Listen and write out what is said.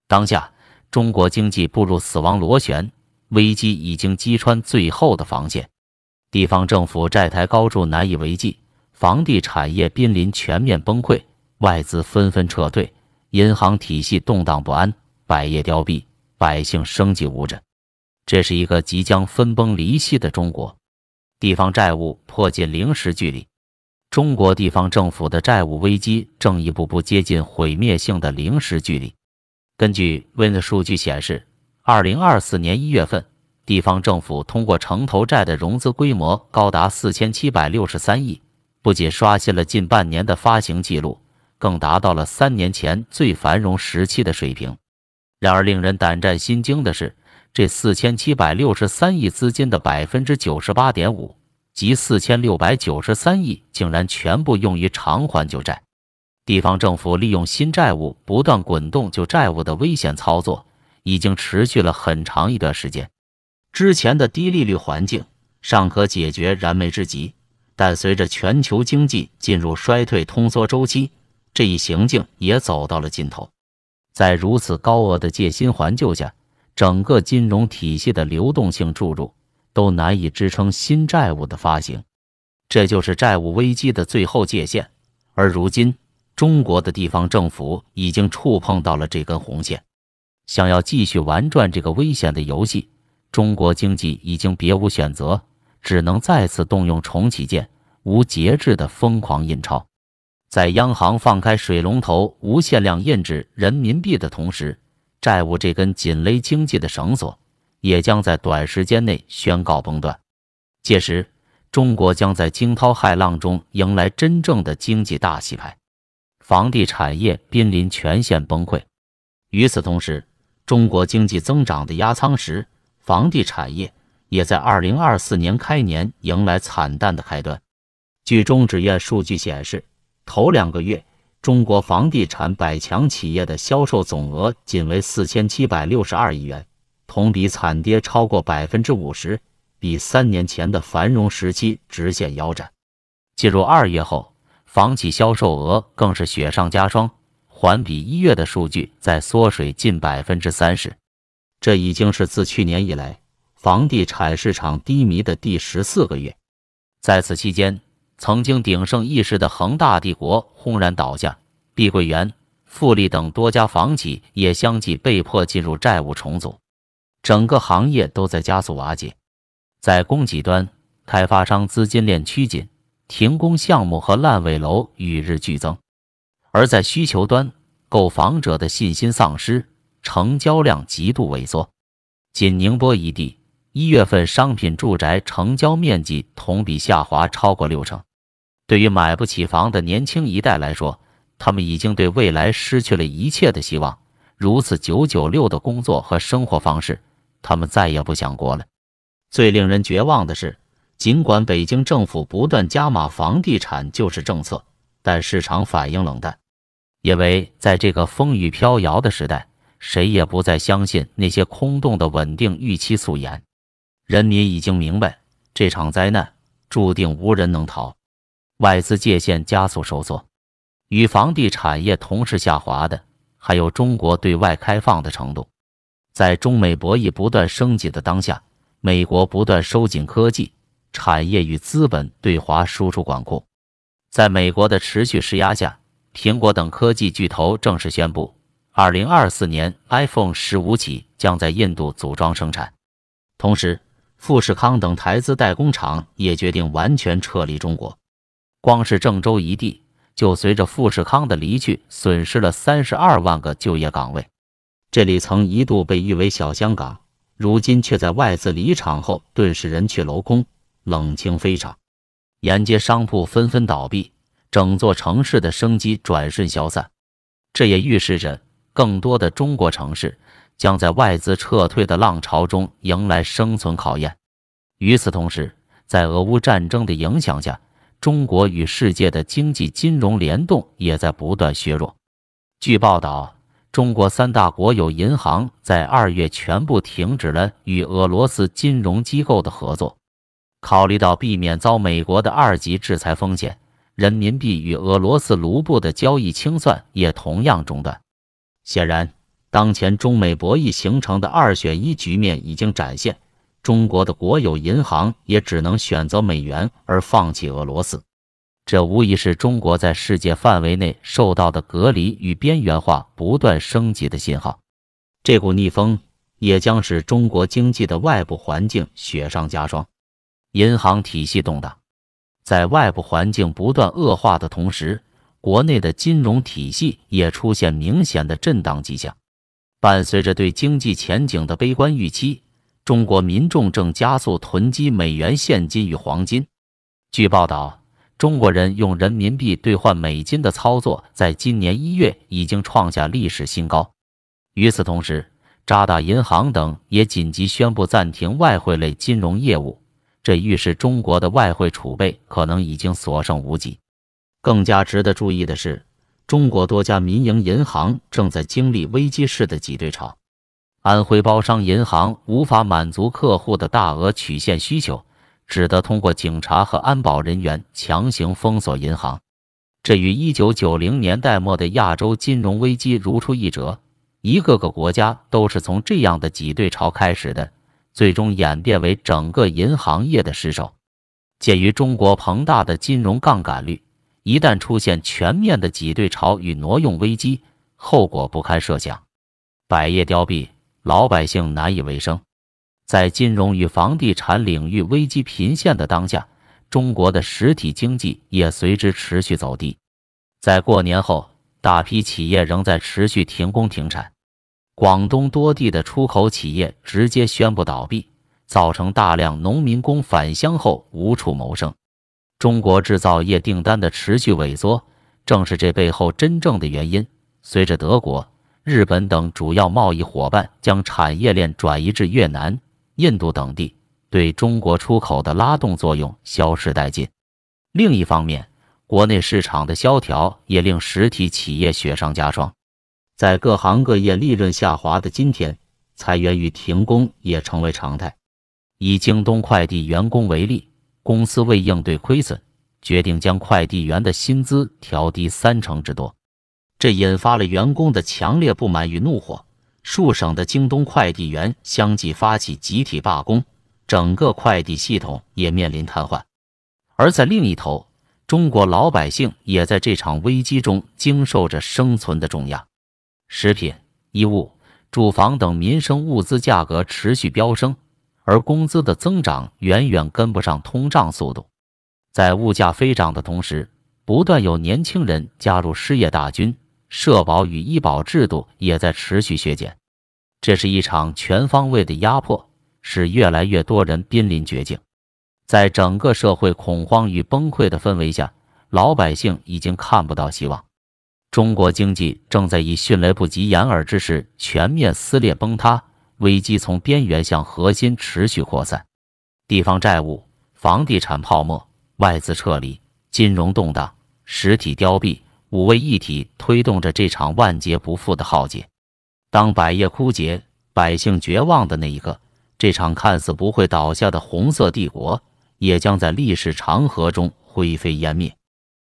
当下，中国经济步入死亡螺旋，危机已经击穿最后的防线，地方政府债台高筑难以为继，房地产业濒临全面崩溃，外资纷纷撤退，银行体系动荡不安，百业凋敝，百姓生计无枕。这是一个即将分崩离析的中国，地方债务迫近零时距离。中国地方政府的债务危机正一步步接近毁灭性的零时距离。根据 Wind 的数据显示，2024年1月份，地方政府通过城投债的融资规模高达4763亿，不仅刷新了近半年的发行记录，更达到了3年前最繁荣时期的水平。然而，令人胆战心惊的是，这4763亿资金的 98.5%， 即4693亿竟然全部用于偿还旧债。地方政府利用新债务不断滚动旧债务的危险操作，已经持续了很长一段时间。之前的低利率环境尚可解决燃眉之急，但随着全球经济进入衰退通缩周期，这一行径也走到了尽头。在如此高额的借新还旧下，整个金融体系的流动性注入都难以支撑新债务的发行，这就是债务危机的最后界限。而如今，中国的地方政府已经触碰到了这根红线，想要继续玩转这个危险的游戏，中国经济已经别无选择，只能再次动用重启键，无节制的疯狂印钞。在央行放开水龙头无限量印制人民币的同时，债务这根紧勒经济的绳索也将在短时间内宣告崩断。届时，中国将在惊涛骇浪中迎来真正的经济大洗牌，房地产业濒临全线崩溃。与此同时，中国经济增长的压舱石房地产业也在2024年开年迎来惨淡的开端。据中指院数据显示，头2个月，中国房地产100强企业的销售总额仅为4762亿元，同比惨跌超过 50%， 比3年前的繁荣时期直线腰斩。进入2月后，房企销售额更是雪上加霜，环比1月的数据在缩水近 30%， 这已经是自去年以来房地产市场低迷的第14个月。在此期间，曾经鼎盛一时的恒大帝国轰然倒下，碧桂园、富力等多家房企也相继被迫进入债务重组，整个行业都在加速瓦解。在供给端，开发商资金链趋紧，停工项目和烂尾楼与日俱增；而在需求端，购房者的信心丧失，成交量极度萎缩。仅宁波一地，1月份商品住宅成交面积同比下滑超过60%。对于买不起房的年轻一代来说，他们已经对未来失去了一切的希望。如此996的工作和生活方式，他们再也不想过了。最令人绝望的是，尽管北京政府不断加码房地产救市政策，但市场反应冷淡。因为在这个风雨飘摇的时代，谁也不再相信那些空洞的稳定预期素颜。人民已经明白，这场灾难注定无人能逃。外资界限加速收缩，与房地产业同时下滑的，还有中国对外开放的程度。在中美博弈不断升级的当下，美国不断收紧科技、产业与资本对华输出管控。在美国的持续施压下，苹果等科技巨头正式宣布，2024年 iPhone 15起将在印度组装生产。同时，富士康等台资代工厂也决定完全撤离中国。光是郑州一地，就随着富士康的离去，损失了32万个就业岗位。这里曾一度被誉为小香港，如今却在外资离场后顿时人去楼空，冷清非常。沿街商铺纷纷倒闭，整座城市的生机转瞬消散。这也预示着更多的中国城市将在外资撤退的浪潮中迎来生存考验。与此同时，在俄乌战争的影响下，中国与世界的经济金融联动也在不断削弱。据报道，中国3大国有银行在2月全部停止了与俄罗斯金融机构的合作。考虑到避免遭美国的2级制裁风险，人民币与俄罗斯卢布的交易清算也同样中断。显然，当前中美博弈形成的2选1局面已经展现，中国的国有银行也只能选择美元而放弃俄罗斯。这无疑是中国在世界范围内受到的隔离与边缘化不断升级的信号。这股逆风也将使中国经济的外部环境雪上加霜。银行体系动荡，在外部环境不断恶化的同时，国内的金融体系也出现明显的震荡迹象。伴随着对经济前景的悲观预期，中国民众正加速囤积美元现金与黄金。据报道，中国人用人民币兑换美金的操作在今年1月已经创下历史新高。与此同时，渣打银行等也紧急宣布暂停外汇类金融业务，这预示中国的外汇储备可能已经所剩无几。更加值得注意的是，中国多家民营银行正在经历危机式的挤兑潮。安徽包商银行无法满足客户的大额取现需求，只得通过警察和安保人员强行封锁银行。这与1990年代末的亚洲金融危机如出一辙，一个个国家都是从这样的挤兑潮开始的，最终演变为整个银行业的失守。鉴于中国庞大的金融杠杆率，一旦出现全面的挤兑潮与挪用危机，后果不堪设想，百业凋敝，老百姓难以为生。在金融与房地产领域危机频现的当下，中国的实体经济也随之持续走低。在过年后，大批企业仍在持续停工停产，广东多地的出口企业直接宣布倒闭，造成大量农民工返乡后无处谋生。中国制造业订单的持续萎缩，正是这背后真正的原因。随着德国、日本等主要贸易伙伴将产业链转移至越南、印度等地，对中国出口的拉动作用消失殆尽。另一方面，国内市场的萧条也令实体企业雪上加霜。在各行各业利润下滑的今天，裁员与停工也成为常态。以京东快递员工为例，公司为应对亏损，决定将快递员的薪资调低30%之多，这引发了员工的强烈不满与怒火。数省的京东快递员相继发起集体罢工，整个快递系统也面临瘫痪。而在另一头，中国老百姓也在这场危机中经受着生存的重压。食品、衣物、住房等民生物资价格持续飙升，而工资的增长远远跟不上通胀速度。在物价飞涨的同时，不断有年轻人加入失业大军，社保与医保制度也在持续削减。这是一场全方位的压迫，使越来越多人濒临绝境。在整个社会恐慌与崩溃的氛围下，老百姓已经看不到希望。中国经济正在以迅雷不及掩耳之势全面撕裂崩塌，危机从边缘向核心持续扩散。地方债务、房地产泡沫、外资撤离、金融动荡、实体凋敝，5位一体推动着这场万劫不复的浩劫。当百业枯竭、百姓绝望的那一刻，这场看似不会倒下的红色帝国也将在历史长河中灰飞烟灭。